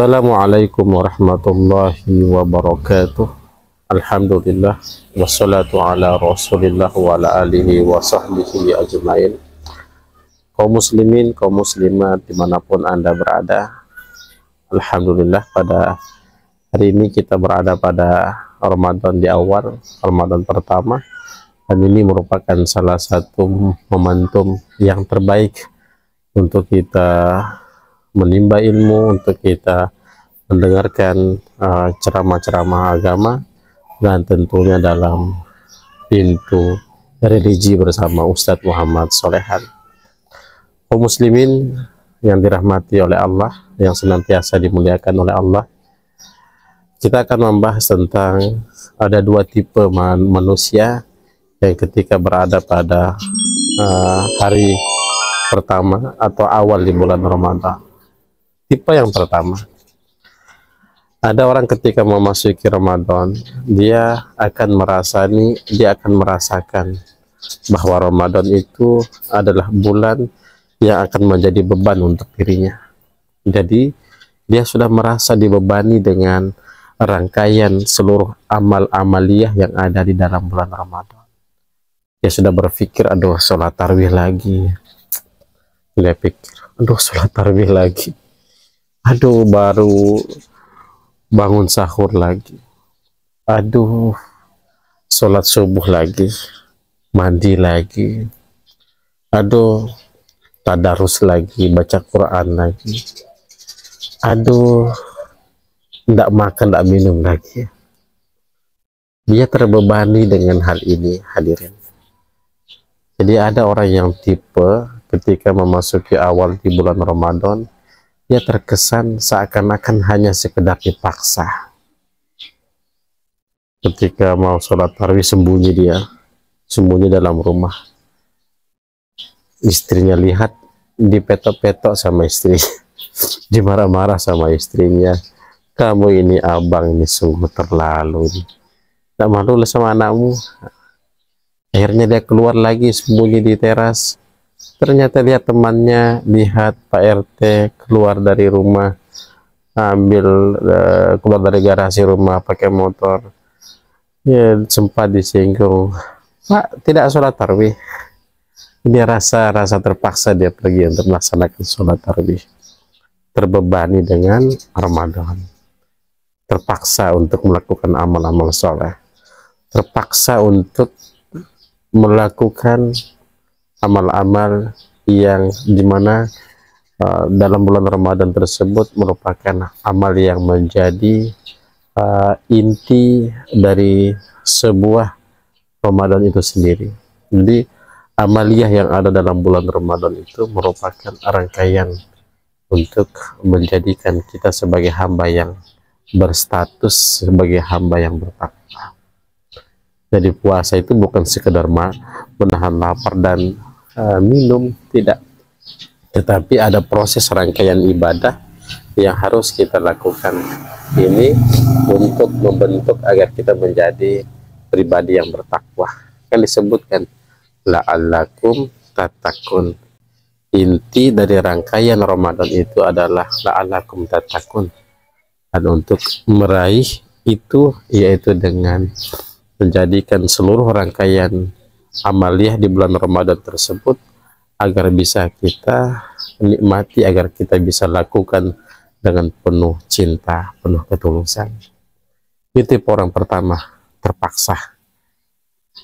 Assalamualaikum warahmatullahi wabarakatuh. Alhamdulillah wassalatu ala rasulillah wa ala alihi wa sahbihi ajmain. Kaum muslimin, kaum muslimat dimanapun anda berada, Alhamdulillah pada hari ini kita berada pada Ramadan di awal, Ramadan pertama, dan ini merupakan salah satu momentum yang terbaik untuk kita menimba ilmu, untuk kita mendengarkan ceramah-ceramah agama, dan tentunya dalam pintu religi bersama Ustadz Muhammad Solehan. Kaum muslimin yang dirahmati oleh Allah, yang senantiasa dimuliakan oleh Allah, kita akan membahas tentang ada dua tipe manusia yang ketika berada pada hari pertama atau awal di bulan Ramadan. Tipe yang pertama, ada orang ketika memasuki Ramadan, dia akan merasakan bahwa Ramadan itu adalah bulan yang akan menjadi beban untuk dirinya. Jadi dia sudah merasa dibebani dengan rangkaian seluruh amal-amaliyah yang ada di dalam bulan Ramadan. Dia sudah berpikir, aduh sholat tarawih lagi. Dia pikir, aduh sholat tarawih lagi. Aduh baru bangun sahur lagi. Aduh sholat subuh lagi. Mandi lagi. Aduh tadarus lagi, baca Quran lagi. Aduh tidak makan, tidak minum lagi. Dia terbebani dengan hal ini, hadirin. Jadi ada orang yang tipe ketika memasuki awal di bulan Ramadan, dia terkesan seakan-akan hanya sekedar dipaksa. Ketika mau sholat tarawih sembunyi dalam rumah. Istrinya lihat, dipetok-petok sama istri, dimarah-marah sama istrinya. Kamu ini abang, ini sungguh terlalu. Tak malu sama anakmu. Akhirnya dia keluar lagi sembunyi di teras. Ternyata lihat temannya, lihat Pak RT keluar dari rumah, keluar dari garasi rumah pakai motor. Ya, sempat disinggung, Pak tidak sholat tarawih. Dia rasa terpaksa dia pergi untuk melaksanakan sholat tarawih. Terbebani dengan Ramadan. Terpaksa untuk melakukan amal-amal soleh. Terpaksa untuk melakukan amal-amal yang dimana dalam bulan Ramadan tersebut merupakan amal yang menjadi inti dari sebuah Ramadan itu sendiri. Jadi amaliyah yang ada dalam bulan Ramadan itu merupakan rangkaian untuk menjadikan kita sebagai hamba yang berstatus sebagai hamba yang bertakwa. Jadi puasa itu bukan sekedar menahan lapar dan minum, tidak, tetapi ada proses rangkaian ibadah yang harus kita lakukan ini untuk membentuk agar kita menjadi pribadi yang bertakwa. Kan disebutkan la'allakum tattaqun. Inti dari rangkaian Ramadan itu adalah la'allakum tattaqun, dan untuk meraih itu yaitu dengan menjadikan seluruh rangkaian amaliyah di bulan Ramadan tersebut agar bisa kita nikmati, agar kita bisa lakukan dengan penuh cinta, penuh ketulusan. Itu tipe orang pertama, terpaksa.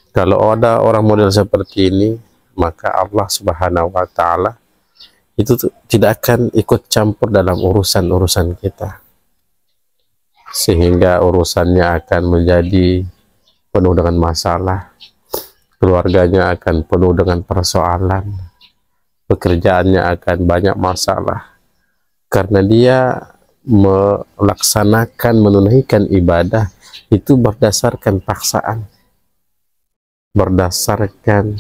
Kalau ada orang model seperti ini, maka Allah Subhanahu wa Ta'ala itu tidak akan ikut campur dalam urusan-urusan kita, sehingga urusannya akan menjadi penuh dengan masalah. Keluarganya akan penuh dengan persoalan, pekerjaannya akan banyak masalah, karena dia menunaikan ibadah itu berdasarkan paksaan, berdasarkan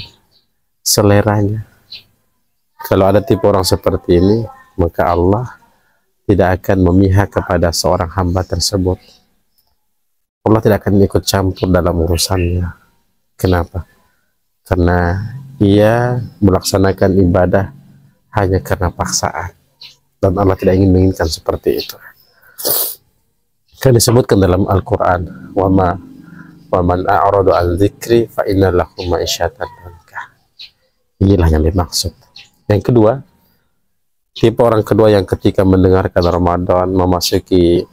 seleranya. Kalau ada tipe orang seperti ini, maka Allah tidak akan memihak kepada seorang hamba tersebut. Allah tidak akan ikut campur dalam urusannya. Kenapa? Karena ia melaksanakan ibadah hanya karena paksaan, dan Allah tidak ingin menginginkan seperti itu. Kan disebutkan dalam Al-Quran, wa man a'radu an dzikri fa inna lahu ma'isyatan dhanka. Inilah yang dimaksud. Yang kedua, tipe orang kedua yang ketika mendengarkan Ramadan, memasuki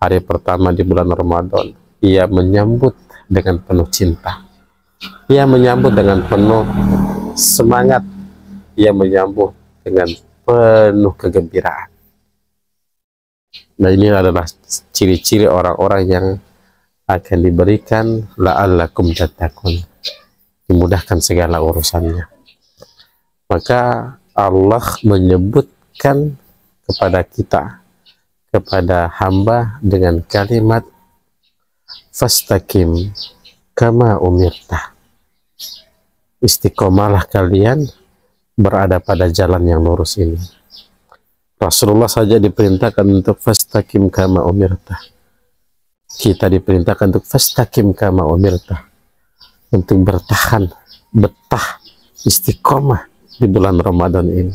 hari pertama di bulan Ramadan, ia menyambut dengan penuh cinta, ia menyambut dengan penuh semangat, ia menyambut dengan penuh kegembiraan. Nah, ini adalah ciri-ciri orang-orang yang akan diberikan la'allakum tattaqun, dimudahkan segala urusannya. Maka Allah menyebutkan kepada kita, kepada hamba dengan kalimat fastaqim kama umirta. Istiqomalah kalian berada pada jalan yang lurus ini. Rasulullah saja diperintahkan untuk fastaqim kama umirta. Kita diperintahkan untuk fastaqim kama umirta, untuk bertahan, betah, istiqomah di bulan Ramadan ini.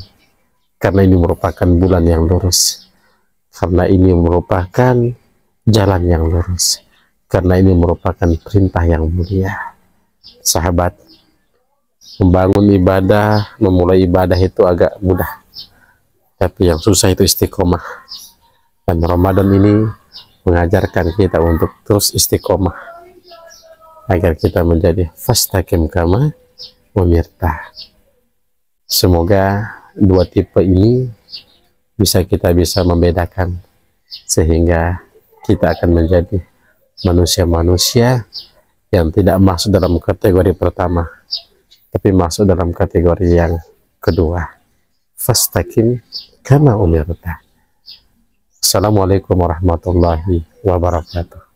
Karena ini merupakan bulan yang lurus. Karena ini merupakan jalan yang lurus. Karena ini merupakan perintah yang mulia. Sahabat, membangun ibadah, memulai ibadah itu agak mudah. Tapi yang susah itu istiqomah. Dan Ramadan ini mengajarkan kita untuk terus istiqomah agar kita menjadi fastaqim kama umirta. Semoga dua tipe ini bisa membedakan, sehingga kita akan menjadi manusia-manusia yang tidak masuk dalam kategori pertama, tapi masuk dalam kategori yang kedua. Fastaqim kama umirta. Assalamualaikum warahmatullahi wabarakatuh.